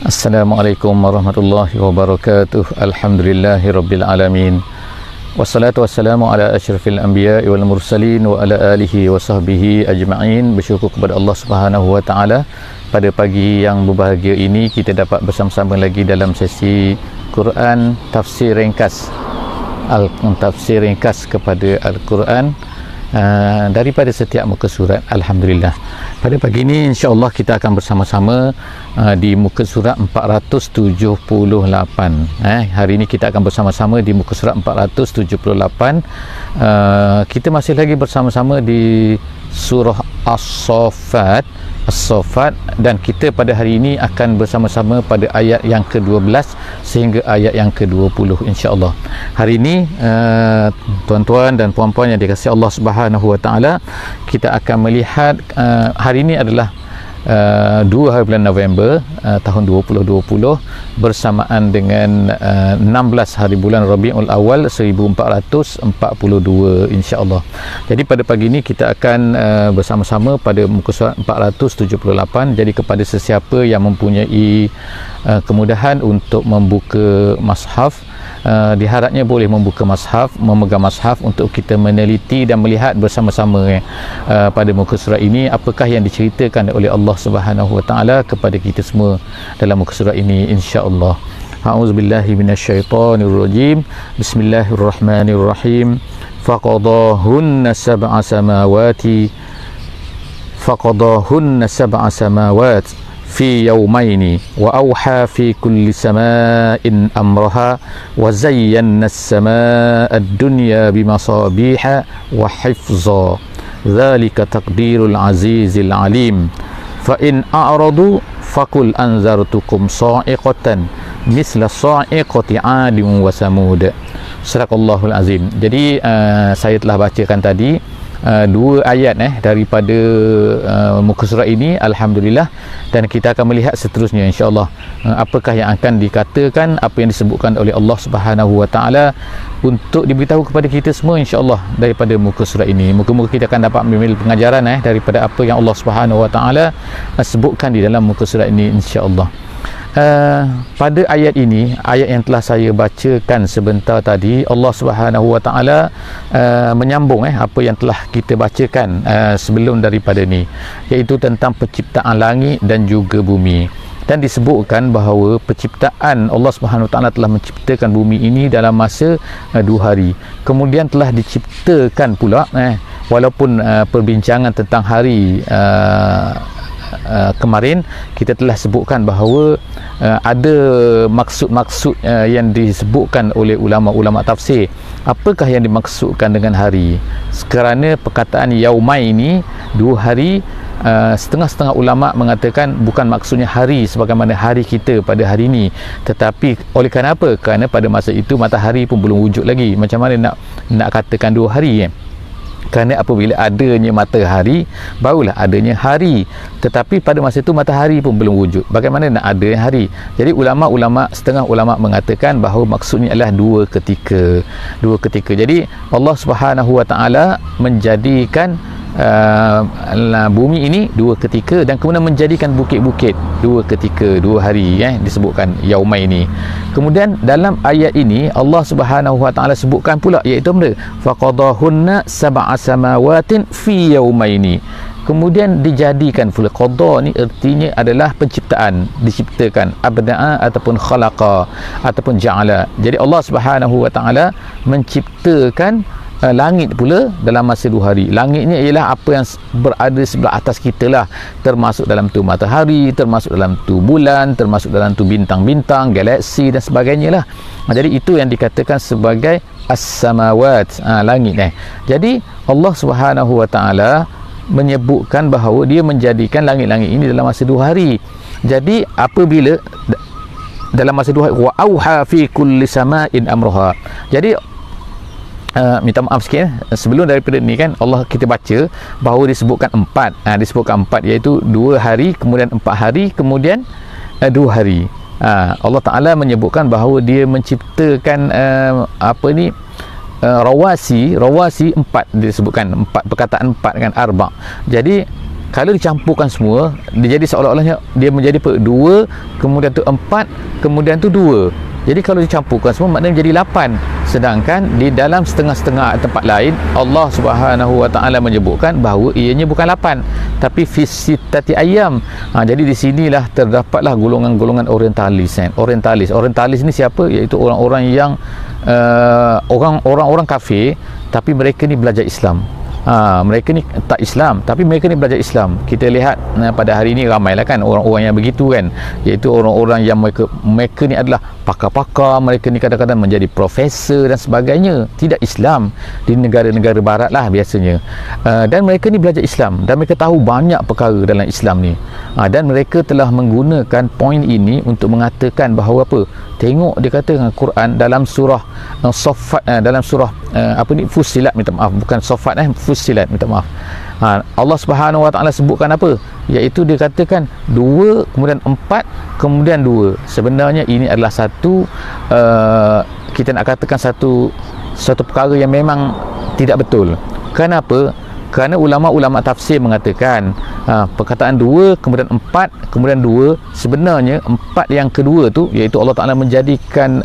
Assalamualaikum warahmatullahi wabarakatuh. Alhamdulillahirabbil alamin. Wassalatu wassalamu ala asyrafil anbiya'i wal mursalin wa ala alihi wa sahbihi ajma'in. Bersyukur kepada Allah Subhanahu wa taala, pada pagi yang berbahagia ini kita dapat bersama-sama lagi dalam sesi Quran tafsir ringkas. Tafsir ringkas kepada Al-Quran daripada setiap muka surat. Alhamdulillah, pada pagi ini insya-Allah kita akan bersama-sama di muka surat 478. Hari ini kita akan bersama-sama di muka surat 478. Kita masih lagi bersama-sama di surah As-Saffat, dan kita pada hari ini akan bersama-sama pada ayat yang ke-12 sehingga ayat yang ke-20 insya-Allah. Hari ini tuan-tuan dan puan-puan yang dikasihi Allah Subhanahu wa taala, kita akan melihat hari ini adalah 2 hari bulan November tahun 2020 bersamaan dengan 16 hari bulan Rabiul Awal 1442 insya-Allah. Jadi pada pagi ini kita akan bersama-sama pada muka surat 478. Jadi kepada sesiapa yang mempunyai kemudahan untuk membuka mushaf, diharapnya boleh membuka mushaf, memegang mushaf untuk kita meneliti dan melihat bersama-sama pada muka surat ini apakah yang diceritakan oleh Allah Subhanahu wa taala kepada kita semua dalam muka surat ini insya-Allah. A'udzubillahi minasyaitonirrajim. Bismillahirrahmanirrahim. Faqadahunna sab'a samawat fi yawmaini wa awha fi kulli sama'in amraha wa zayyana as-samaa'a ad-dunya bimasabiha wa hifza. Dzalika taqdirul azizil alim. Fa in a'radu faqul anzartukum sa'iqatan misla sa'iqati 'adin wa samud. Sadaqallahul azim. Jadi saya telah bacakan tadi dua ayat daripada muka surat ini, alhamdulillah, dan kita akan melihat seterusnya insya-Allah apakah yang akan dikatakan, apa yang disebutkan oleh Allah Subhanahu wa taala untuk diberitahu kepada kita semua insya-Allah daripada muka surat ini. Moga-moga kita akan dapat mengambil pengajaran daripada apa yang Allah Subhanahu wa taala sebutkan di dalam muka surat ini insya-Allah. Pada ayat ini, ayat yang telah saya bacakan sebentar tadi, Allah Subhanahu wa taala menyambung apa yang telah kita bacakan sebelum daripada ni, iaitu tentang penciptaan langit dan juga bumi. Dan disebutkan bahawa penciptaan Allah Subhanahu wa taala telah menciptakan bumi ini dalam masa 2 hari. Kemudian telah diciptakan pula walaupun perbincangan tentang hari kemarin kita telah sebutkan bahawa ada maksud-maksud yang disebutkan oleh ulama-ulama tafsir. Apakah yang dimaksudkan dengan hari? Kerana perkataan yaumai ini 2 hari, setengah-setengah ulama mengatakan bukan maksudnya hari sebagaimana hari kita pada hari ini, tetapi oleh kerana apa? Kerana pada masa itu matahari pun belum wujud lagi. Macam mana nak katakan 2 hari Kerana apabila adanya matahari barulah adanya hari, tetapi pada masa itu matahari pun belum wujud, bagaimana nak ada hari? Jadi setengah ulama mengatakan bahawa maksudnya adalah dua ketika. Jadi Allah Subhanahu wa taala menjadikan bumi ini 2 ketika, dan kemudian menjadikan bukit-bukit 2 ketika, 2 hari disebutkan yaumai ini. Kemudian dalam ayat ini Allah Subhanahu wa taala sebutkan pula, iaitu benda faqadahunna sab'a samawatin fi yaumaini. Kemudian dijadikan pula, qada ni artinya adalah penciptaan, diciptakan, abda'a ataupun khalaqa ataupun ja'ala. Jadi Allah Subhanahu wa taala menciptakan langit pula dalam masa 2 hari. Langitnya ialah apa yang berada sebelah atas kita lah, termasuk dalam tu matahari, termasuk dalam tu bulan, termasuk dalam tu bintang-bintang, galaksi dan sebagainya lah. Jadi itu yang dikatakan sebagai as-samawat, langit. Jadi Allah Subhanahu wa taala menyebutkan bahawa dia menjadikan langit-langit ini dalam masa 2 hari. Jadi apabila dalam masa 2 hari, wa auha fi kulli sama'in amraha. Jadi minta maaf sikit sebelum daripada ni Allah kita baca bahawa disebutkan 4, iaitu 2 hari, kemudian 4 hari, kemudian 2 hari. Allah Ta'ala menyebutkan bahawa dia menciptakan rawasi 4, disebutkan 4, perkataan 4 arba'. Jadi Kalau dicampurkan semua, dia jadi seolah-olahnya dia menjadi 2, kemudian tu 4, kemudian tu 2. Jadi kalau dicampurkan semua maknanya jadi 8. Sedangkan di dalam setengah-setengah tempat lain Allah Subhanahu Wa Taala menyebutkan bahawa ianya bukan 8 tapi fi sittati ayyam. Jadi di sinilah terdapatlah golongan-golongan orientalis. Orientalis ni siapa? Iaitu orang-orang yang orang-orang kafir tapi mereka ni belajar Islam. Mereka ni tak Islam tapi mereka ni belajar Islam. Kita lihat pada hari ini ramailah kan orang-orang yang begitu kan, iaitu orang-orang yang mereka ni adalah pakar-pakar, mereka ni kadang-kadang menjadi profesor dan sebagainya, tidak Islam di negara-negara barat lah biasanya. Dan mereka ni belajar Islam dan mereka tahu banyak perkara dalam Islam ni. Dan mereka telah menggunakan poin ini untuk mengatakan bahawa apa? Tengok dia kata dengan Quran dalam surah Saffat, dalam surah Fussilat, minta maaf, bukan Saffat, Fussilat, minta maaf. Allah Subhanahu Wa Taala sebutkan apa? Iaitu dia katakan 2, kemudian 4, kemudian 2. Sebenarnya ini adalah satu kita nak katakan satu perkara yang memang tidak betul. Kenapa? Kerana ulama-ulama tafsir mengatakan perkataan 2, kemudian 4, kemudian 2, sebenarnya 4 yang kedua tu, iaitu Allah Ta'ala menjadikan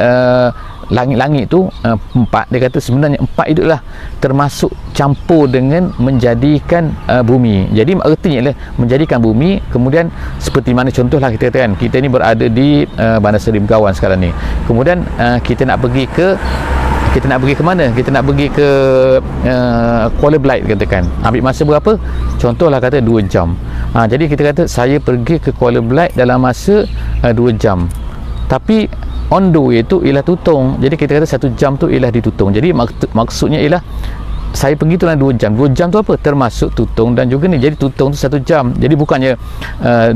langit-langit tu 4, dia kata sebenarnya 4 itu adalah termasuk campur dengan menjadikan bumi. Jadi artinya adalah menjadikan bumi, kemudian seperti mana contohlah kita katakan kita ni berada di Bandar Seri Begawan sekarang ni, kemudian kita nak pergi ke mana? Kita nak pergi ke Kuala Belait katakan. Ambil masa berapa? Contohlah kata 2 jam. Jadi kita kata saya pergi ke Kuala Belait dalam masa 2 jam. Tapi on the way tu ialah Tutong. Jadi kita kata 1 jam tu ialah di Tutong. Jadi maksudnya ialah saya pergi tu dalam 2 jam. 2 jam tu apa? Termasuk Tutong dan juga ni. Jadi Tutong tu 1 jam. Jadi bukannya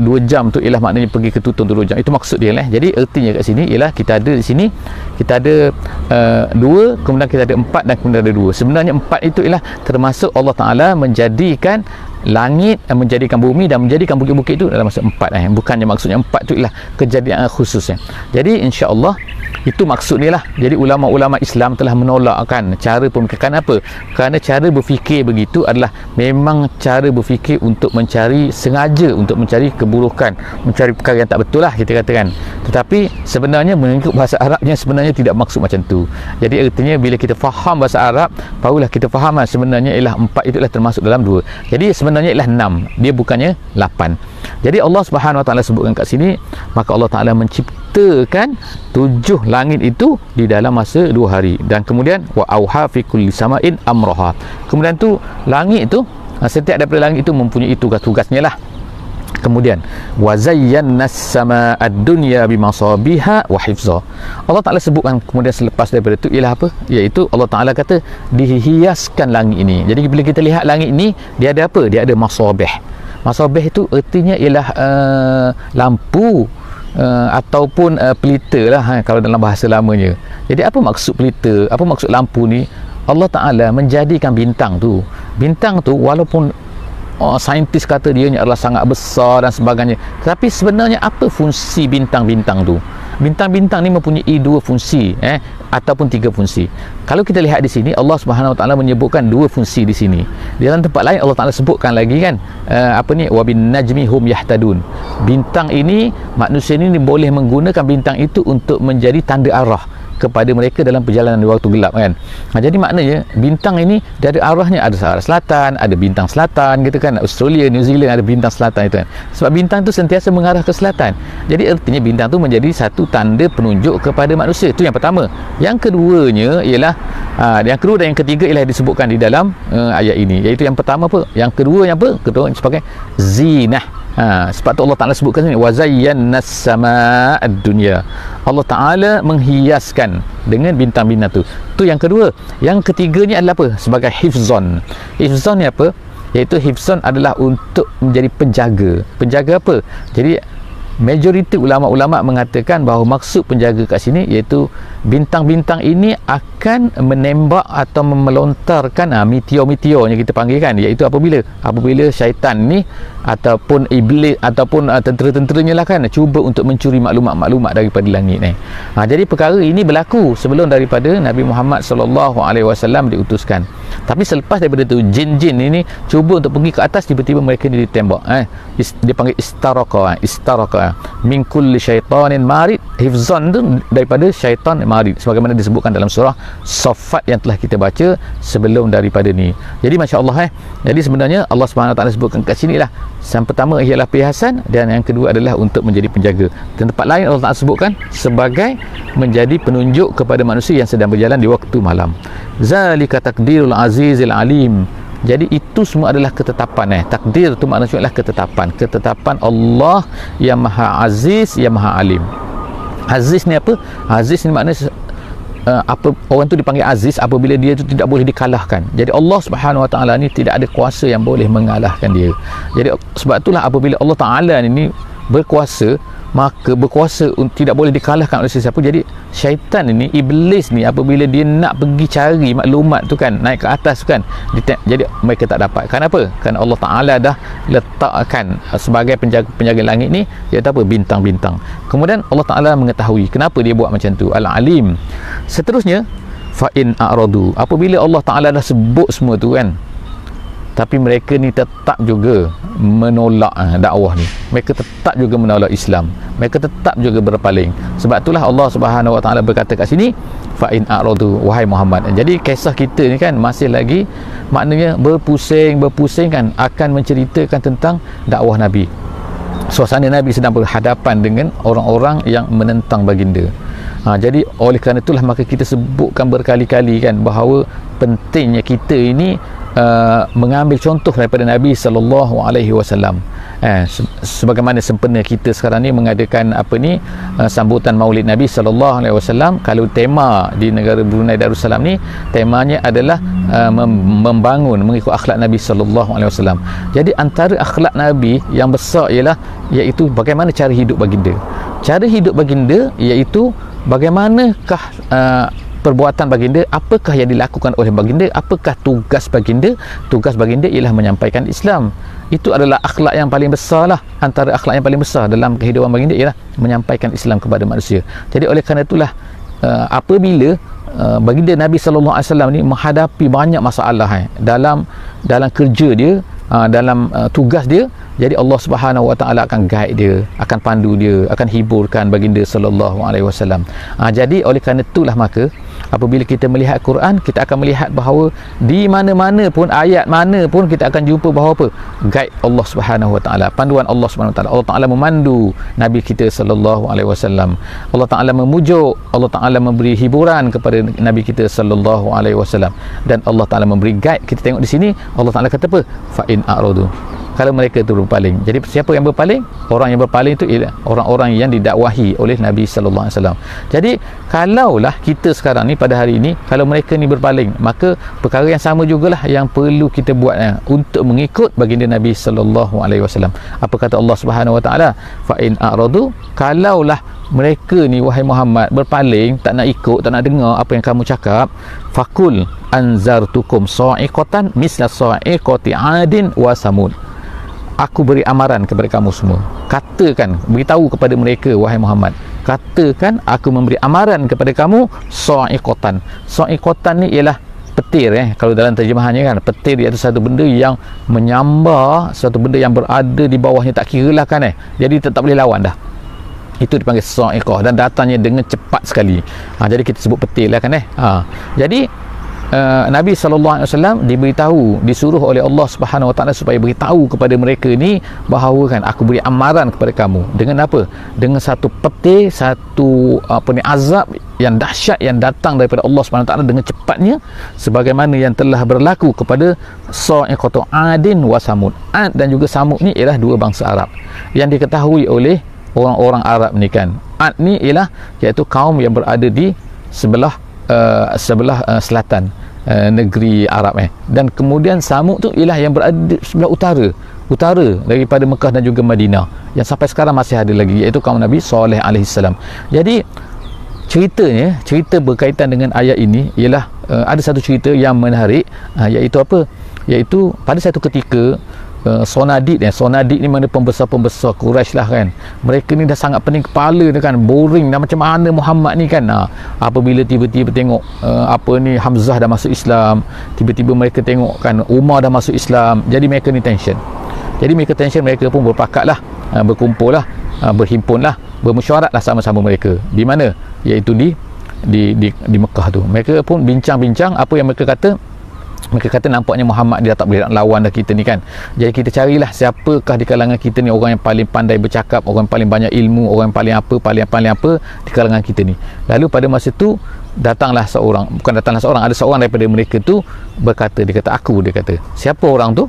2 jam tu ialah maknanya pergi ke Tutong tu 2 jam. Itu maksud dia lah. Jadi artinya kat sini ialah kita ada di sini, kita ada 2, kemudian kita ada 4 dan kemudian ada 2. Sebenarnya 4 itu ialah termasuk Allah Ta'ala menjadikan langit, menjadikan bumi dan menjadikan bukit-bukit itu dalam masa 4. Bukannya maksudnya 4 itu ialah kejadian khusus. Jadi insya-Allah itu maksud dia lah. Jadi ulama-ulama Islam telah menolakkan cara pemikiran. Apa? Kerana cara berfikir begitu adalah memang cara berfikir untuk mencari, sengaja untuk mencari keburukan, mencari perkara yang tak betul lah kita katakan. Tetapi sebenarnya mengikut bahasa Arabnya sebenarnya tidak maksud macam tu. Jadi artinya bila kita faham bahasa Arab, barulah kita faham sebenarnya ialah 4 itu adalah termasuk dalam 2. Jadi sebenarnya ialah 6, dia bukannya 8. Jadi Allah Subhanahu Wa Taala sebutkan kat sini, maka Allah Taala menciptakan 7 langit itu di dalam masa 2 hari, dan kemudian wa auha fi kulli sama'in amraha. Kemudian tu langit itu, setiap daripada langit itu mempunyai tugas-tugasnya lah. Kemudian wa zayyana as-sama'ad dunya bimasabiha wa hifza. Allah Taala sebutkan kemudian selepas daripada itu ialah apa? Iaitu Allah Taala kata dihiaskan langit ini. Jadi bila kita lihat langit ini, dia ada apa? Dia ada masabih. Masabih itu artinya ialah lampu ataupun pelita lah kalau dalam bahasa lamanya. Jadi apa maksud pelita? Apa maksud lampu ni? Allah Ta'ala menjadikan bintang tu walaupun saintis kata dia adalah sangat besar dan sebagainya, tetapi sebenarnya apa fungsi bintang-bintang tu? Bintang-bintang ni mempunyai 2 fungsi ataupun 3 fungsi. Kalau kita lihat di sini Allah Subhanahu Wa Taala menyebutkan 2 fungsi di sini. Di dalam tempat lain Allah Taala sebutkan lagi kan wa bin najmi hum yahtadun. Bintang ini, manusia ini boleh menggunakan bintang itu untuk menjadi tanda arah kepada mereka dalam perjalanan di waktu gelap kan. Jadi maknanya bintang ini dia ada arahnya, ada arah selatan, ada bintang selatan gitu kan. Australia, New Zealand ada bintang selatan itu kan. Sebab bintang itu sentiasa mengarah ke selatan. Jadi artinya bintang itu menjadi satu tanda penunjuk kepada manusia. Itu yang pertama. Yang keduanya ialah yang kedua dan yang ketiga ialah disebutkan di dalam ayat ini. Iaitu yang pertama apa? Yang kedua yang apa? Kedua sebagai zinah. Sebab tu Allah Ta'ala sebutkan sini wa zayyana as-sama'ad dunya. Allah Ta'ala menghiaskan dengan bintang-bintang tu. Tu yang kedua. Yang ketiganya adalah apa? Sebagai hifzon. Hifzon ni apa? Iaitu hifzon adalah untuk menjadi penjaga. Penjaga apa? Jadi majoriti ulama-ulama mengatakan bahawa maksud penjaga kat sini iaitu bintang-bintang ini akan menembak atau melontarkan meteor-meteor yang kita panggilkan, iaitu apabila syaitan ni ataupun iblis ataupun tentera-tenteranya lah kan cuba untuk mencuri maklumat-maklumat daripada langit ni. Jadi perkara ini berlaku sebelum daripada Nabi Muhammad SAW diutuskan. Tapi selepas daripada tu, jin-jin ini cuba untuk pergi ke atas, tiba-tiba mereka ni ditembak. Dia panggil istaraka min kulli syaitanin marid. Hifzan tu daripada syaitan marid, sebagaimana disebutkan dalam surah Saffat yang telah kita baca sebelum daripada ni. Jadi masya-Allah jadi sebenarnya Allah Subhanahu Wa Taala sebutkan kat sini lah, yang pertama ialah perhiasan dan yang kedua adalah untuk menjadi penjaga. Dan tempat lain Allah Taala sebutkan sebagai menjadi penunjuk kepada manusia yang sedang berjalan di waktu malam. Zalika takdirul azizil alim. Jadi itu semua adalah ketetapan. Takdir itu maknanya adalah ketetapan Allah yang maha aziz, yang maha alim. Aziz ni apa? Aziz ni maknanya apa orang tu dipanggil aziz apabila dia tu tidak boleh dikalahkan. Jadi Allah Subhanahu Wa Taala ni tidak ada kuasa yang boleh mengalahkan dia. Jadi sebab itulah apabila Allah Taala ni berkuasa, maka berkuasa tidak boleh dikalahkan oleh sesiapa. Jadi syaitan ini, iblis ni, apabila dia nak pergi cari maklumat tu kan, naik ke atas tu kan, jadi mereka tak dapat. Kenapa? Kerana Allah Ta'ala dah letakkan sebagai penjaga langit ni, iaitu apa? Bintang-bintang. Kemudian Allah Ta'ala mengetahui kenapa dia buat macam tu. Al-Alim. Seterusnya, fa'in a'radu. Apabila Allah Ta'ala dah sebut semua tu kan, tapi mereka ni tetap juga menolak dakwah ni, mereka tetap juga menolak Islam, mereka tetap juga berpaling. Sebab itulah Allah Subhanahu Wa Taala berkata kat sini, fa in a'radu, wahai Muhammad. Jadi kisah kita ni kan masih lagi maknanya berpusing kan, akan menceritakan tentang dakwah Nabi. Suasana Nabi sedang berhadapan dengan orang-orang yang menentang baginda. Jadi oleh kerana itulah maka kita sebutkan berkali-kali kan bahawa pentingnya kita ini mengambil contoh daripada Nabi SAW. Sebagaimana sempena kita sekarang ni mengadakan sambutan Maulid Nabi SAW. Kalau tema di negara Brunei Darussalam ni, temanya adalah membangun mengikut akhlak Nabi SAW. Jadi antara akhlak Nabi yang besar ialah iaitu bagaimana cara hidup baginda. Cara hidup baginda iaitu bagaimanakah perbuatan baginda, apakah yang dilakukan oleh baginda, apakah tugas baginda. Tugas baginda ialah menyampaikan Islam. Itu adalah akhlak yang paling besar lah. Antara akhlak yang paling besar dalam kehidupan baginda ialah menyampaikan Islam kepada manusia. Jadi oleh kerana itulah apabila baginda Nabi SAW ni menghadapi banyak masalah dalam kerja dia, dalam tugas dia, jadi Allah Subhanahu Wa Taala akan guide dia, akan pandu dia, akan hiburkan baginda SAW. Jadi oleh kerana itulah maka apabila kita melihat Quran, kita akan melihat bahawa di mana-mana pun, ayat mana pun, kita akan jumpa bahawa apa? Guide Allah Subhanahu Wa Taala, panduan Allah Subhanahu Wa Taala. Allah Taala memandu Nabi kita SAW. Allah Taala memujuk, Allah Taala memberi hiburan kepada Nabi kita SAW, dan Allah Taala memberi guide. Kita tengok di sini Allah Taala kata apa? Fa in a'radu, kalau mereka itu berpaling. Jadi siapa yang berpaling? Orang yang berpaling itu ialah orang-orang yang didakwahi oleh Nabi SAW. Jadi kalaulah kita sekarang ni pada hari ini, kalau mereka ni berpaling, maka perkara yang sama jugalah yang perlu kita buat untuk mengikut baginda Nabi SAW. Apa kata Allah Subhanahu Wa Taala? Fa in a'radu, kalaulah mereka ni wahai Muhammad berpaling, tak nak ikut, tak nak dengar apa yang kamu cakap, fakul anzartukum sa'iqatan misla sa'iqati 'adin wa samud. Aku beri amaran kepada kamu semua. Katakan, beritahu kepada mereka wahai Muhammad, katakan aku memberi amaran kepada kamu sa'iqatan. Sa'iqatan ni ialah petir kalau dalam terjemahannya kan, petir iaitu satu benda yang menyambar, satu benda yang berada di bawahnya, tak kira lah kan jadi tak boleh lawan dah. Itu dipanggil sa'iqah dan datangnya dengan cepat sekali. Jadi kita sebut petir lah kan jadi Nabi SAW diberitahu, disuruh oleh Allah Subhanahu Wa Taala supaya beritahu kepada mereka ni bahawa kan aku beri amaran kepada kamu dengan apa? Dengan satu petir, satu azab yang dahsyat yang datang daripada Allah Subhanahu Wa Taala dengan cepatnya, sebagaimana yang telah berlaku kepada sa'iqatu 'adin wa samud. 'Ad dan juga Samud ni ialah dua bangsa Arab yang diketahui oleh orang-orang Arab ni kan. 'Ad ni ialah iaitu kaum yang berada di sebelah selatan negeri Arab dan kemudian Samud tu ialah yang berada di sebelah utara daripada Mekah dan juga Madinah, yang sampai sekarang masih ada lagi, iaitu kaum Nabi Saleh alaihissalam. Jadi cerita berkaitan dengan ayat ini ialah ada satu cerita yang menarik, iaitu apa? Iaitu pada satu ketika Sonadid ni mana pembesar-pembesar Quraisy lah kan, mereka ni dah sangat pening kepala dah kan, boring dah macam mana Muhammad ni kan. Apabila tiba-tiba tengok Hamzah dah masuk Islam, tiba-tiba mereka tengok kan Umar dah masuk Islam, jadi mereka ni tension. Mereka pun berpakat lah, berkumpul lah, berhimpun lah, bermesyuarat lah sama-sama mereka. Di mana? Iaitu di Mekah tu. Mereka pun bincang-bincang apa yang mereka kata. Mereka kata nampaknya Muhammad dia tak boleh nak lawan dah kita ni kan. Jadi kita carilah siapakah di kalangan kita ni orang yang paling pandai bercakap, orang yang paling banyak ilmu, orang yang paling apa di kalangan kita ni. Lalu pada masa tu ada seorang daripada mereka tu berkata, dia kata siapa orang tu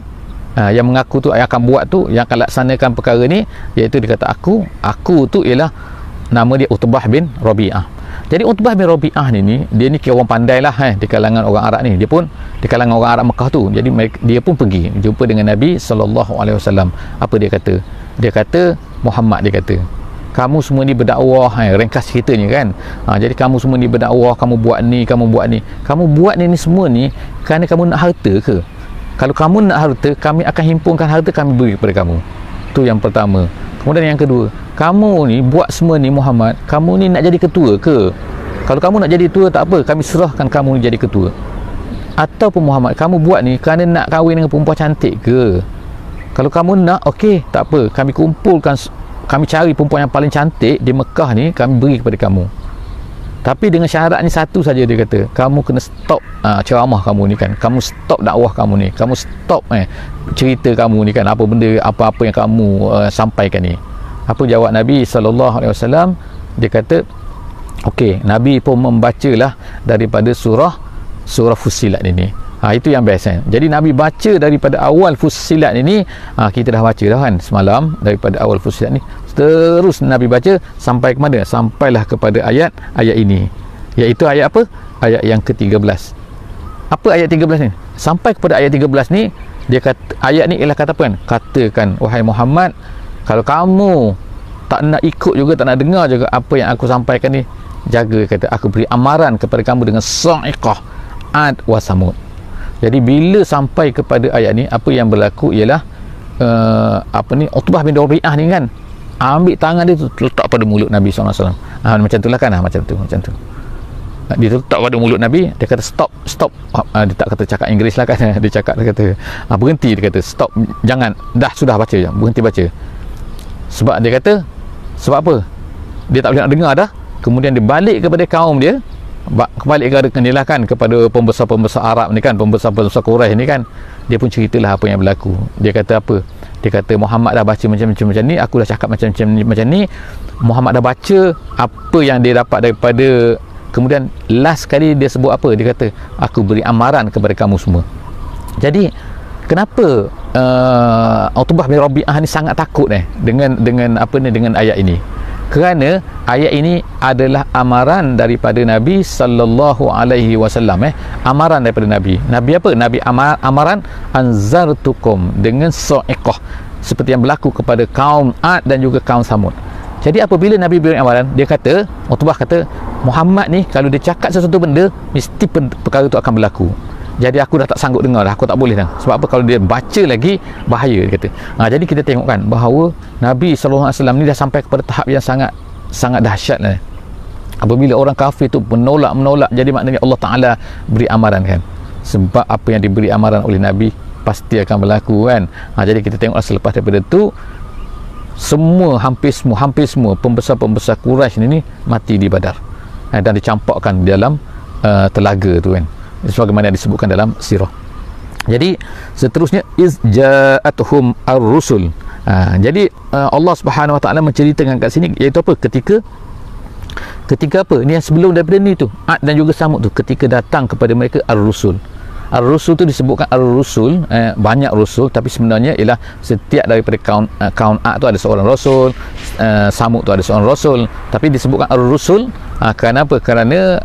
yang mengaku tu, yang akan buat tu, yang akan laksanakan perkara ni, iaitu dia kata aku tu ialah nama dia Utbah bin Rabi'ah. Jadi Utbah bin Rabi'ah ni dia ni kira orang pandai lah di kalangan orang Arab ni. Dia pun di kalangan orang Arab Mekah tu. Jadi dia pun pergi jumpa dengan Nabi SAW. Apa dia kata? Dia kata, Muhammad dia kata, kamu semua ni berdakwah, ringkas ceritanya kan. Jadi kamu semua ni berdakwah, kamu buat ni. Kamu buat ni semua ni kerana kamu nak harta ke? Kalau kamu nak harta, kami akan himpunkan harta, kami beri kepada kamu. Tu yang pertama. Kemudian yang kedua, kamu ni buat semua ni Muhammad, kamu ni nak jadi ketua ke? Kalau kamu nak jadi ketua tak apa, kami serahkan kamu ni jadi ketua. Ataupun Muhammad, kamu buat ni kerana nak kahwin dengan perempuan cantik ke? Kalau kamu nak, okey, tak apa, kami kumpulkan, kami cari perempuan yang paling cantik di Mekah ni, kami beri kepada kamu. Tapi dengan syarat ni satu saja, dia kata, kamu kena stop ceramah kamu ni kan, kamu stop dakwah kamu ni, kamu stop cerita kamu ni kan, apa-apa yang kamu sampaikan ni. Apa jawab Nabi SAW? Dia kata, okey, Nabi pun membacalah daripada surah Fussilat ini. Itu yang best kan. Jadi Nabi baca daripada awal Fussilat ini, kita dah baca dah kan semalam, daripada awal Fussilat ni terus Nabi baca sampai ke mana? Sampailah kepada ayat ini, iaitu ayat apa? Ayat yang ke-13. Apa ayat 13 ni? Sampai kepada ayat 13 ni, dia kata, ayat ni ialah kata apa kan? Katakan, wahai Muhammad, kalau kamu tak nak ikut juga, tak nak dengar juga apa yang aku sampaikan ni, jaga, kata, aku beri amaran kepada kamu dengan sa'iqah Ad wa Samud. Jadi bila sampai kepada ayat ni, apa yang berlaku ialah Utbah bin Rabi'ah ni kan, ambil tangan dia tu letak pada mulut Nabi SAW. Macam tu lah kan, macam tu dia letak pada mulut Nabi. Dia kata stop. Dia tak kata cakap Inggeris lah kan. Dia kata berhenti. Dia kata stop, jangan, sudah baca, berhenti baca. Sebab dia kata, sebab apa? Dia tak boleh nak dengar dah. Kemudian dia balik kepada kaum dia, kepada pembesar-pembesar Arab ni kan, pembesar-pembesar Quraisy ni kan. Dia pun ceritalah apa yang berlaku. Dia kata apa? Dia kata, Muhammad dah baca macam ni, aku dah cakap macam ni. Muhammad dah baca apa yang dia dapat daripada. Kemudian last kali dia sebut apa? Dia kata, aku beri amaran kepada kamu semua. Jadi kenapa Utbah bin Rabi'ah ni sangat takut dengan ayat ini? Kerana ayat ini adalah amaran daripada Nabi sallallahu alaihi wasallam. Amaran daripada Nabi. Nabi apa? Nabi amaran anzartukum dengan sa'iqah, seperti yang berlaku kepada kaum Ad dan juga kaum Samud. Jadi apabila Nabi beri amaran, dia kata, Utbah kata, Muhammad ni kalau dia cakap sesuatu benda, mesti perkara itu akan berlaku. Jadi aku dah tak sanggup dengar dah, aku tak boleh dah. Sebab apa? Kalau dia baca lagi, bahaya, dia kata. Jadi kita tengok kan bahawa Nabi SAW ni dah sampai kepada tahap yang sangat dahsyat lah. Apabila orang kafir tu menolak, jadi maknanya Allah Ta'ala beri amaran kan. Sebab apa yang diberi amaran oleh Nabi pasti akan berlaku kan. Jadi kita tengoklah selepas daripada tu, hampir semua pembesar-pembesar Quraisy ni mati di Badar, dan dicampakkan di dalam telaga tu kan, sebagaimana disebutkan dalam sirah. Jadi seterusnya, iz ja'atuhum ar-rusul. Jadi Allah Subhanahu Wa Taala menceritakan kat sini, iaitu apa? Ketika apa? Ni yang sebelum daripada ni tu, Ad dan juga Samud tu, ketika datang kepada mereka ar-rusul. Ar-rusul tu disebutkan ar-rusul, banyak rusul, tapi sebenarnya ialah setiap daripada kaum Ad tu ada seorang rasul, Samud tu ada seorang rasul, tapi disebutkan ar-rusul kerana apa? Kerana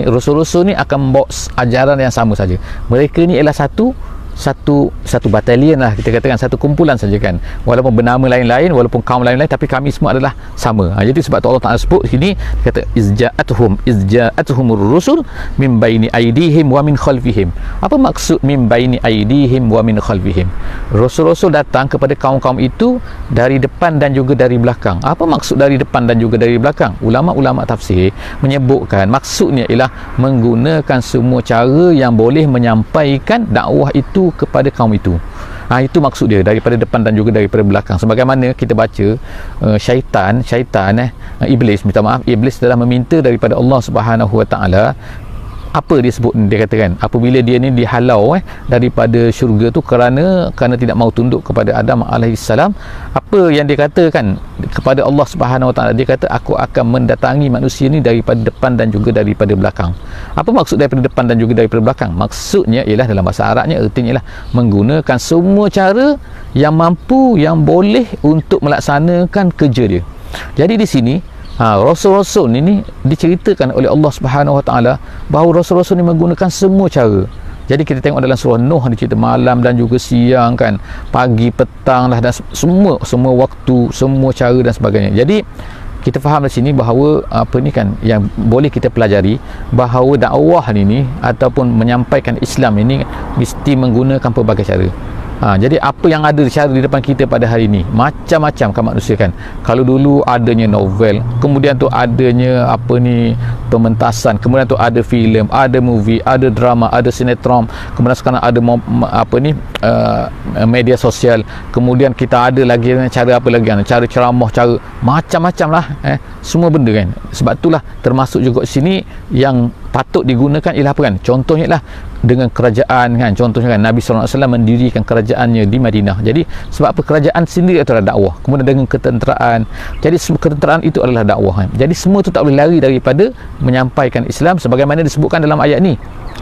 rusul-rusul ni akan membawa ajaran yang sama saja. Mereka ni ialah satu satu batalion lah, kita katakan satu kumpulan saja kan, walaupun bernama lain-lain, walaupun kaum lain-lain, tapi kami semua adalah sama. Jadi sebab tu Allah Ta'ala sebut sini, kata izja'atuhumur rusul min baini aidihim wa min khalfihim. Apa maksud min baini aidihim wa min khalfihim? Rasul-rasul datang kepada kaum-kaum itu dari depan dan juga dari belakang. Apa maksud dari depan dan juga dari belakang? Ulama-ulama tafsir menyebutkan maksudnya ialah menggunakan semua cara yang boleh menyampaikan dakwah itu kepada kaum itu. Itu maksud dia, daripada depan dan juga daripada belakang. Sebagaimana kita baca syaitan iblis, minta maaf, iblis telah meminta daripada Allah Subhanahu Wa Taala. Apa dia sebut, dia katakan apabila dia ni dihalau daripada syurga tu kerana tidak mau tunduk kepada Adam alaihissalam, apa yang dia katakan kepada Allah Subhanahu Wa Taala? Dia kata, aku akan mendatangi manusia ni daripada depan dan juga daripada belakang. Apa maksud daripada depan dan juga daripada belakang? Maksudnya ialah dalam bahasa Arabnya, artinya ialah menggunakan semua cara yang mampu, yang boleh untuk melaksanakan kerja dia. Jadi di sini Rasul-Rasul ini diceritakan oleh Allah Subhanahu Wa Taala bahawa Rasul-Rasul ini menggunakan semua cara. Jadi kita tengok dalam surah Nuh dicerita malam dan juga siang kan, pagi, petang lah, dan semua waktu, semua cara dan sebagainya. Jadi kita faham di sini bahawa apa ni kan, yang boleh kita pelajari bahawa dakwah ini ataupun menyampaikan Islam ini mesti menggunakan pelbagai cara. Jadi apa yang ada cara di depan kita pada hari ini, macam-macam kan manusia kan. Kalau dulu adanya novel, kemudian tu adanya pementasan, kemudian tu ada filem, ada movie, ada drama, ada sinetron, kemudian sekarang ada media sosial, kemudian kita ada lagi cara apa lagi, cara ceramah, cara macam-macam lah, semua benda kan. Sebab itulah termasuk juga sini yang patut digunakan ialah apa kan, contohnya lah dengan kerajaan kan, contohnya kan Nabi SAW mendirikan kerajaannya di Madinah. Jadi sebab apa, kerajaan sendiri itu adalah dakwah, kemudian dengan ketenteraan, jadi ketenteraan itu adalah dakwah kan. Jadi semua itu tak boleh lari daripada menyampaikan Islam sebagaimana disebutkan dalam ayat ni,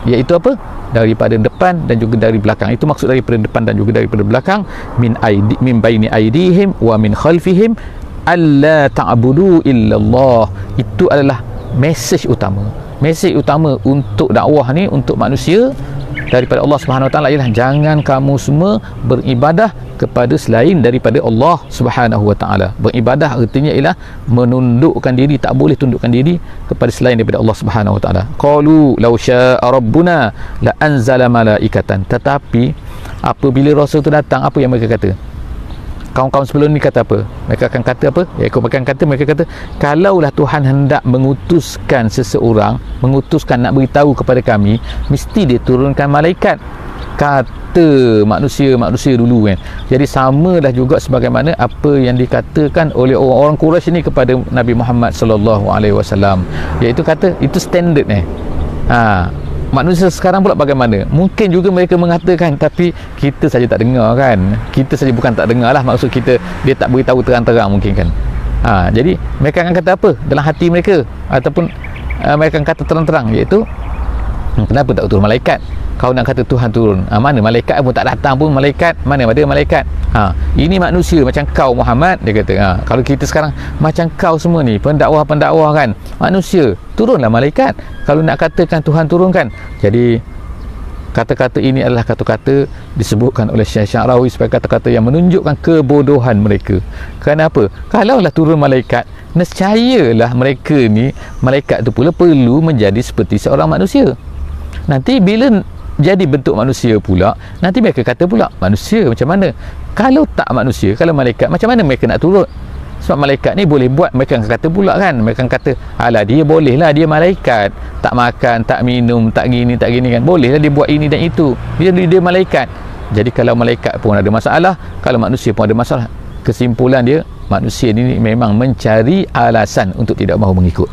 iaitu apa, daripada depan dan juga dari belakang. Itu maksud daripada depan dan juga daripada belakang, min baini aidihim wa min khalfihim alla ta'budu illallah. Itu adalah mesej utama untuk dakwah ni, untuk manusia daripada Allah Subhanahu Wa Taala ialah jangan kamu semua beribadah kepada selain daripada Allah Subhanahu Wa Taala. Beribadah artinya ialah menundukkan diri, tak boleh tundukkan diri kepada selain daripada Allah Subhanahu Wa Taala. Qalu law syaa rabbuna la anzala malaikatan. Tetapi apabila Rasul tu datang, apa yang mereka kata? Kaum-kaum sebelum ni kata apa? Mereka akan kata apa? Mereka kata, kalaulah Tuhan hendak mengutuskan seseorang, nak beritahu kepada kami, mesti dia turunkan malaikat. Kata manusia dulu kan. Jadi samalah juga sebagaimana apa yang dikatakan oleh orang-orang Quraisy ni kepada Nabi Muhammad sallallahu alaihi wasallam, iaitu kata itu standard manusia sekarang pula bagaimana? Mungkin juga mereka mengatakan, tapi kita saja tak dengar kan. Kita saja bukan tak dengar lah, maksud kita dia tak beritahu terang-terang mungkin kan. Jadi mereka akan kata apa dalam hati mereka, ataupun mereka akan kata terang-terang, iaitu kenapa tak turun malaikat? Kau nak kata Tuhan turun, mana malaikat pun tak datang pun, malaikat mana ada malaikat. Ini manusia macam kau Muhammad, dia kata. Kalau kita sekarang macam kau semua ni, pendakwah kan, manusia, turunlah malaikat kalau nak katakan Tuhan turun kan. Jadi kata-kata ini adalah kata-kata disebutkan oleh Syekh Syarawi sebagai kata-kata yang menunjukkan kebodohan mereka. Kenapa? Kalaulah turun malaikat, nescayalah mereka ni, malaikat tu pula perlu menjadi seperti seorang manusia. Nanti bila jadi bentuk manusia pula, nanti mereka kata pula, manusia macam mana? Kalau tak manusia, kalau malaikat, macam mana mereka nak turun? Sebab malaikat ni boleh buat, mereka akan kata pula kan, mereka akan kata, alah dia boleh lah, dia malaikat, tak makan, tak minum, tak gini kan, boleh lah dia buat ini dan itu, dia malaikat. Jadi kalau malaikat pun ada masalah, kalau manusia pun ada masalah, kesimpulan dia, manusia ni memang mencari alasan untuk tidak mahu mengikut.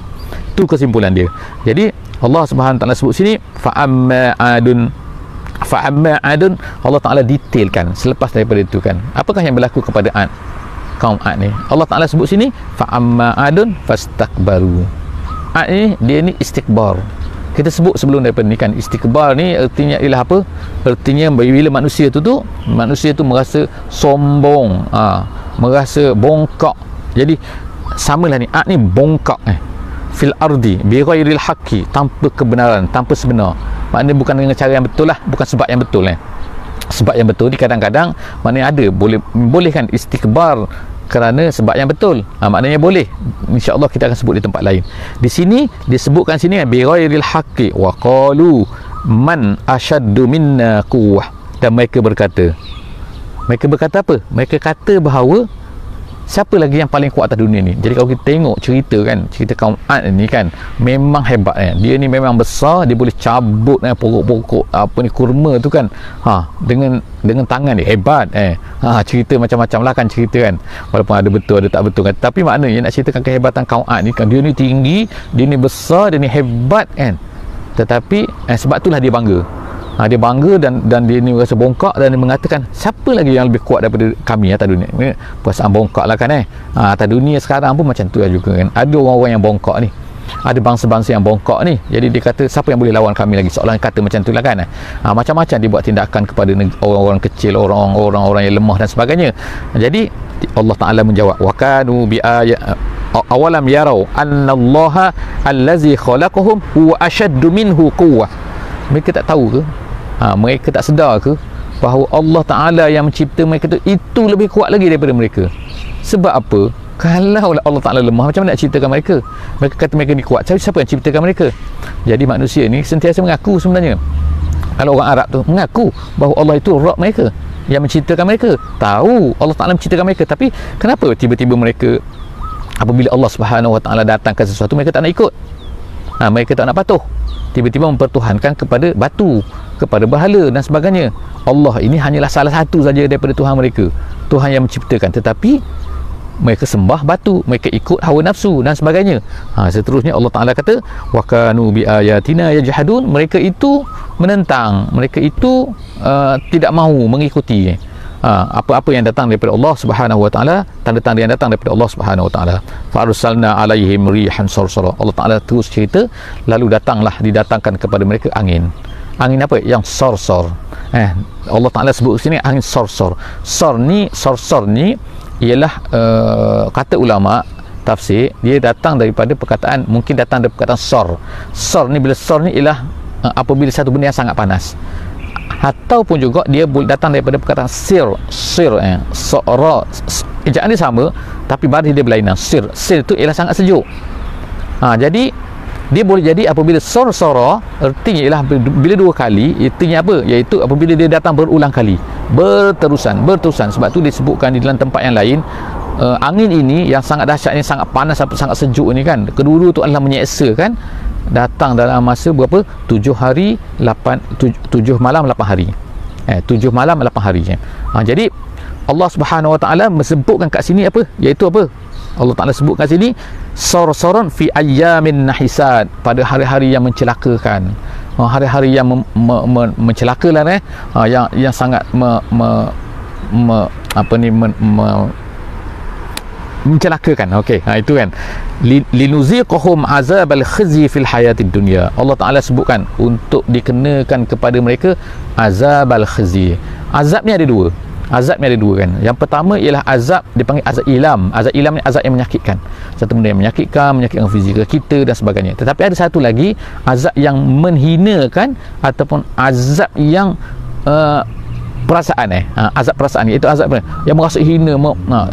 Itu kesimpulan dia. Jadi Allah Subhanahu Taala sebut sini, fa'amma adun, Allah Taala detailkan selepas daripada itu kan, apakah yang berlaku kepada Ad, kaum Ad ni. Allah Taala sebut sini, fa'amma adun fastakbaru. Ad ni, dia ni istikbar. Kita sebut sebelum daripada ni kan, istikbar ni artinya ialah apa? Artinya bila manusia tu merasa sombong, merasa bongkak. Jadi samalah ni, Ad ni bongkak fil ardi bi ghairil haqqi, tanpa kebenaran, tanpa sebenar. Maknanya bukan dengan cara yang betul lah, bukan sebab yang betul sebab yang betul ni kadang-kadang maknanya ada bolehkan istikbar kerana sebab yang betul. Maknanya boleh. InsyaAllah kita akan sebut di tempat lain. Di sini disebutkan sini bi ghairil haqqi wa qalu man ashaddu minna quwwah. Dan mereka berkata apa? Mereka kata bahawa siapa lagi yang paling kuat atas dunia ni. Jadi kalau kita tengok cerita kaum Ad ni kan, memang hebat kan. Dia ni memang besar, dia boleh cabut pokok-pokok kurma tu kan, dengan tangan dia, hebat cerita macam-macam lah kan cerita kan, walaupun ada betul ada tak betul kan, tapi maknanya nak ceritakan kehebatan kaum Ad ni kan, dia ni tinggi, dia ni besar, dia ni hebat kan, tetapi sebab itulah dia bangga. Dia bangga dan dia ni rasa bongkak, dan dia mengatakan siapa lagi yang lebih kuat daripada kami atas dunia. Perasaan bongkak lah kan atas dunia sekarang pun macam tu lah juga kan, ada orang-orang yang bongkak ni, ada bangsa-bangsa yang bongkak ni. Jadi dia kata siapa yang boleh lawan kami lagi, seolah kata macam tu lah kan. Macam-macam dia buat tindakan kepada orang-orang kecil, orang-orang yang lemah dan sebagainya. Jadi Allah Ta'ala menjawab, wa kanu bi ayat awalam yarau annallaha allazi khalaqahum huwa ashaddu minhu quwwah. Mereka tak tahu ke, mereka tak sedar ke bahawa Allah Ta'ala yang mencipta mereka itu lebih kuat lagi daripada mereka. Sebab apa? Kalau Allah Ta'ala lemah, macam mana nak ciptakan mereka? Mereka kata mereka ni kuat, siapa yang ciptakan mereka? Jadi manusia ni sentiasa mengaku sebenarnya, kalau orang Arab tu mengaku bahawa Allah itu Rabb mereka, yang menciptakan mereka, tahu Allah Ta'ala menciptakan mereka, tapi kenapa tiba-tiba mereka apabila Allah Subhanahu Wa Ta'ala datangkan sesuatu, mereka tak nak ikut, mereka tak nak patuh, tiba-tiba mempertuhankan kepada batu, kepada berhala dan sebagainya. Allah ini hanyalah salah satu saja daripada Tuhan mereka, Tuhan yang menciptakan, tetapi mereka sembah batu, mereka ikut hawa nafsu dan sebagainya. Seterusnya Allah Ta'ala kata, wa kanu bi ayatina yajhadun, mereka itu menentang, mereka itu tidak mahu mengikuti apa-apa yang datang daripada Allah Subhanahu Wa Ta'ala, tanda-tanda yang datang daripada Allah Subhanahu Wa Ta'ala. Fa arsalna alaihim rihan sarsara. Allah Ta'ala terus cerita, lalu didatangkan kepada mereka angin apa? Yang sarsar. Allah Ta'ala sebut sini angin sarsar. Sarsar ni ialah kata ulama tafsir, dia datang daripada perkataan, mungkin datang dari perkataan sar ni, bila sar ni ialah apabila satu benda yang sangat panas, ataupun juga dia boleh datang daripada perkataan sir ejaan dia sama tapi baris dia berlainan. Sir itu ialah sangat sejuk. Jadi dia boleh jadi apabila sara, artinya ialah bila dua kali, artinya apa? Iaitu apabila dia datang berulang kali, berterusan. Sebab tu disebutkan di dalam tempat yang lain, angin ini yang sangat dahsyat, ini sangat panas, sangat sejuk ni kan, kedua-dua tu adalah menyeksa kan, datang dalam masa berapa? 7 malam 8 hari. 7 malam 8 hari. Jadi Allah Subhanahu Wa Ta'ala menyebutkan kat sini apa? Iaitu apa? Allah Ta'ala sebutkan sini sarsaran fi ayyamin nahisat, pada hari-hari yang mencelakakan, hari-hari yang mencelakakan, yang sangat mencelakakan. Itu kan, linuziqahum azabal khizi fil hayatid dunya. Allah Ta'ala sebutkan untuk dikenakan kepada mereka azabal khizi. Azabnya ada dua kan. Yang pertama ialah azab dipanggil azab ilam. Azab ilam ni azab yang menyakitkan, satu benda yang menyakitkan fizikal kita dan sebagainya. Tetapi ada satu lagi azab yang menghinakan, ataupun azab yang perasaan azab perasaan, iaitu azab yang merasa hina,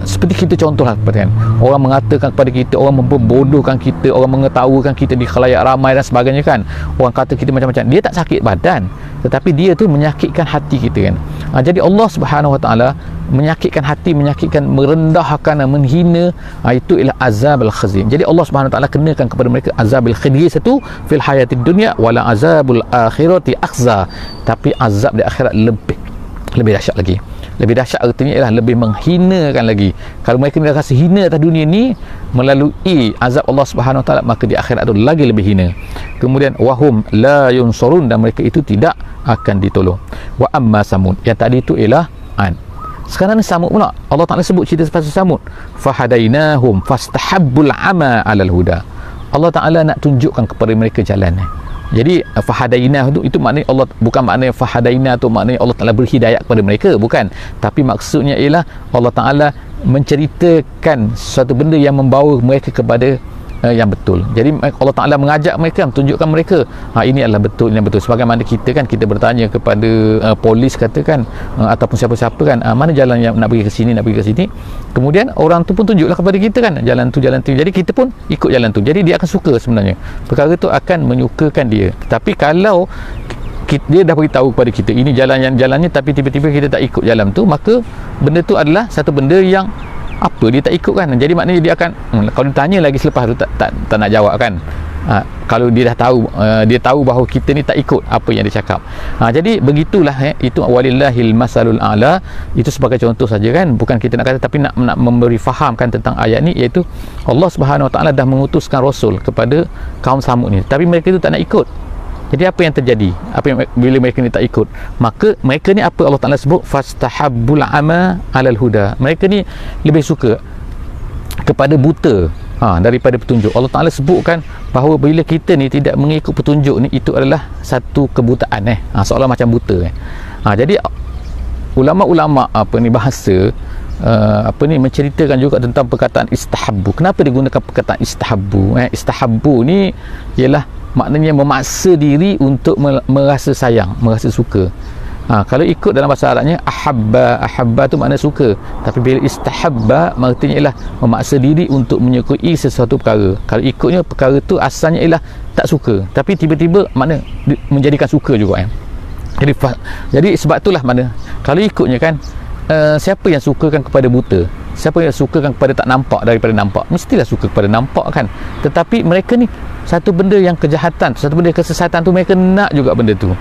seperti kita contohlah kan, orang mengatakan kepada kita, orang membodohkan kita, orang mengetawakan kita di khalayak ramai dan sebagainya kan, orang kata kita macam-macam. Dia tak sakit badan, tetapi dia tu menyakitkan hati kita kan. Jadi Allah Subhanahu Wa Ta'ala menyakitkan hati, menyakitkan, merendahkan, menghina, itu ialah azabul khizyi. Jadi Allah Subhanahu Wa Ta'ala kenakan kepada mereka azabul khizyi satu fil hayatid dunya, wala azabul akhirati akhza, tapi azab di akhirat lebih dahsyat lagi. Lebih dahsyat artinya ialah lebih menghinakan lagi. Kalau mereka ni rasa hina atas dunia ni melalui azab Allah Subhanahu Wa Ta'ala, maka di akhirat itu lagi lebih hina. Kemudian wahum la yunsurun, dan mereka itu tidak akan ditolong. Wa amma samud, yang tadi itu ialah Ad. Sekarang ni Samud pula, Allah Ta'ala sebut cerita pasal Samud. Fahadainahum fastahabbul ama 'alal huda. Allah Ta'ala nak tunjukkan kepada mereka jalan. Jadi fahadainah itu maknanya Allah, bukan maknanya fahadainah tu maknanya Allah Ta'ala berhidayat kepada mereka, bukan, tapi maksudnya ialah Allah Ta'ala menceritakan suatu benda yang membawa mereka kepada yang betul. Jadi Allah Ta'ala mengajak mereka, tunjukkan mereka ini adalah betul, ini betul. Sebagaimana kita kan, kita bertanya kepada polis katakan, ataupun siapa-siapa kan, mana jalan yang nak pergi ke sini, nak pergi ke sini, kemudian orang tu pun tunjuklah kepada kita kan, jalan tu, jadi kita pun ikut jalan tu. Jadi dia akan suka sebenarnya, perkara tu akan menyukakan dia. Tapi kalau dia dah beritahu kepada kita ini jalannya, tapi tiba-tiba kita tak ikut jalan tu, maka benda tu adalah satu benda yang dia tak ikut kan. Jadi maknanya dia akan kalau ditanya lagi selepas tu tak nak jawab kan. Kalau dia dah tahu, dia tahu bahawa kita ni tak ikut apa yang dia cakap. Jadi begitulah, itu walillahil masalul a'la. Itu sebagai contoh saja kan, bukan kita nak kata, tapi nak memberi fahamkan tentang ayat ni, iaitu Allah Subhanahu Wa Taala dah mengutuskan rasul kepada kaum Samud ni, tapi mereka itu tak nak ikut. Jadi apa yang terjadi? Bila mereka ni tak ikut, maka mereka ni apa Allah Ta'ala sebut, fastahabbul ama alal huda. Mereka ni lebih suka kepada buta daripada petunjuk. Allah Ta'ala sebutkan bahawa bila kita ni tidak mengikut petunjuk ni, itu adalah satu kebutaan seolah macam buta. Jadi ulama-ulama bahasa menceritakan juga tentang perkataan istahabbu. Kenapa digunakan perkataan istahabbu? Istahabbu ni ialah maknanya memaksa diri untuk merasa sayang, merasa suka. Kalau ikut dalam bahasa Arabnya ahabba tu makna suka, tapi bila istahabba maksudnya ialah memaksa diri untuk menyukai sesuatu perkara. Kalau ikutnya perkara tu asalnya ialah tak suka, tapi tiba-tiba makna menjadikan suka juga. Jadi sebab itulah mana kalau ikutnya kan, siapa yang sukakan kepada buta, siapa yang sukakan kepada tak nampak daripada nampak, mestilah suka kepada nampak kan. Tetapi mereka ni satu benda yang kejahatan, satu benda kesesatan tu, mereka nak juga benda tu.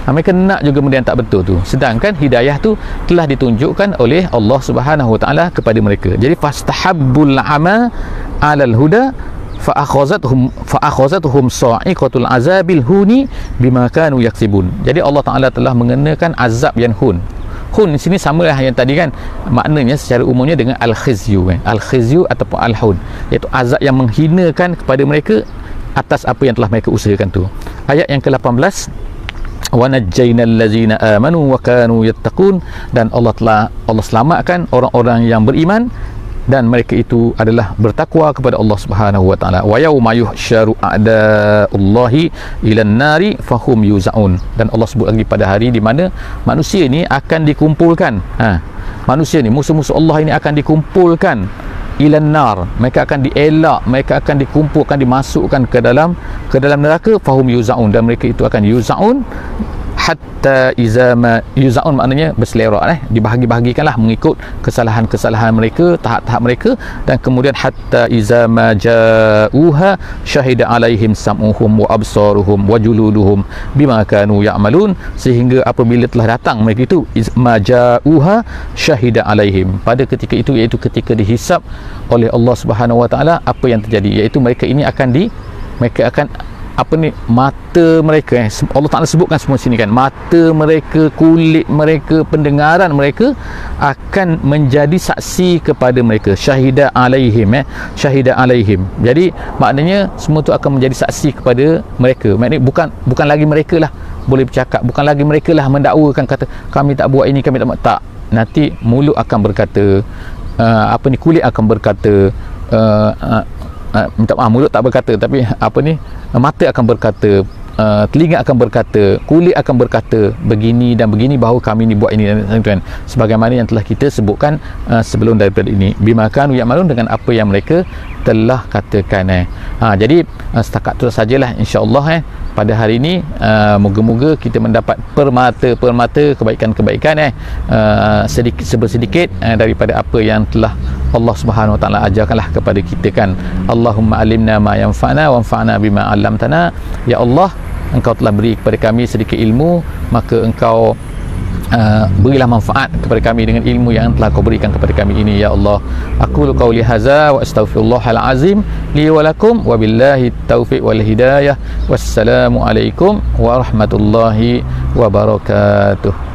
Mereka nak juga benda yang tak betul tu. Sedangkan hidayah tu telah ditunjukkan oleh Allah Subhanahu Wa Taala kepada mereka. Jadi fastahabbul ama 'alal huda fa'akhazatuhum sa'iqatul azabil huni bima kanu yaksibun. Jadi Allah Taala telah mengenakan azab yang hun di sini sama lah yang tadi kan, maknanya secara umumnya dengan al-khizyu ataupun al-hun, iaitu azab yang menghinakan kepada mereka atas apa yang telah mereka usahakan tu. Ayat yang ke-18, wa najjaynal ladzina amanu wa kanu yattaqun, dan Allah selamatkan orang-orang yang beriman dan mereka itu adalah bertakwa kepada Allah Subhanahu Wa Taala. Wa yauma yuhsyaru a'da'ullahi ilan nari fahum yuzaun, dan Allah sebut lagi pada hari di mana manusia ni akan dikumpulkan. Manusia ni, musuh-musuh Allah ini akan dikumpulkan ilan nar, mereka akan dielak, mereka akan dikumpulkan, dimasukkan ke dalam neraka, fahum yuzaun, dan mereka itu akan yuzaun hatta izama, yuzaun maknanya berselerak, dibahagi-bahagikanlah mengikut kesalahan-kesalahan mereka, tahap-tahap mereka, dan kemudian hatta izama ja'uha syahida alaihim sam'uhum wa absaruhum wa juluduhum bima kanu ya'malun, sehingga apabila telah datang mereka itu maja'uha syahida alaihim, pada ketika itu, iaitu ketika dihisap oleh Allah Subhanahu Wa Taala, apa yang terjadi, iaitu mereka ini mereka akan mata mereka, Allah Ta'ala sebutkan semua sini kan, mata mereka, kulit mereka, pendengaran mereka akan menjadi saksi kepada mereka. Syahida alaihim, syahida alaihim. Jadi maknanya semua tu akan menjadi saksi kepada mereka. Maknanya bukan lagi mereka lah boleh bercakap, bukan lagi mereka lah mendakwakan, kata kami tak buat ini, kami tak buat. Tak, nanti mulut akan berkata, kulit akan berkata, minta maaf, mulut tak berkata, tapi mata akan berkata, telinga akan berkata, kulit akan berkata begini dan begini, bahawa kami ni buat ini dan tuan, sebagaimana yang telah kita sebutkan sebelum daripada ini, bima kanu ya'malun, dengan apa yang mereka telah katakan. Jadi setakat itu sajalah insya-Allah pada hari ini. Moga-moga kita mendapat permata kebaikan-kebaikan sedikit daripada apa yang telah Allah Subhanahu Wa Taala ajarkanlah kepada kita kan. Allahumma alimna ma yanfa'na wanfa'na bima 'allamtana. Ya Allah, Engkau telah beri kepada kami sedikit ilmu, maka Engkau berilah manfaat kepada kami dengan ilmu yang telah Kau berikan kepada kami ini, ya Allah. Aku qauli hadza wa astaghfirullahal azim li wa lakum, wa billahi taufiq wal hidayah. Wassalamu alaikum warahmatullahi wabarakatuh.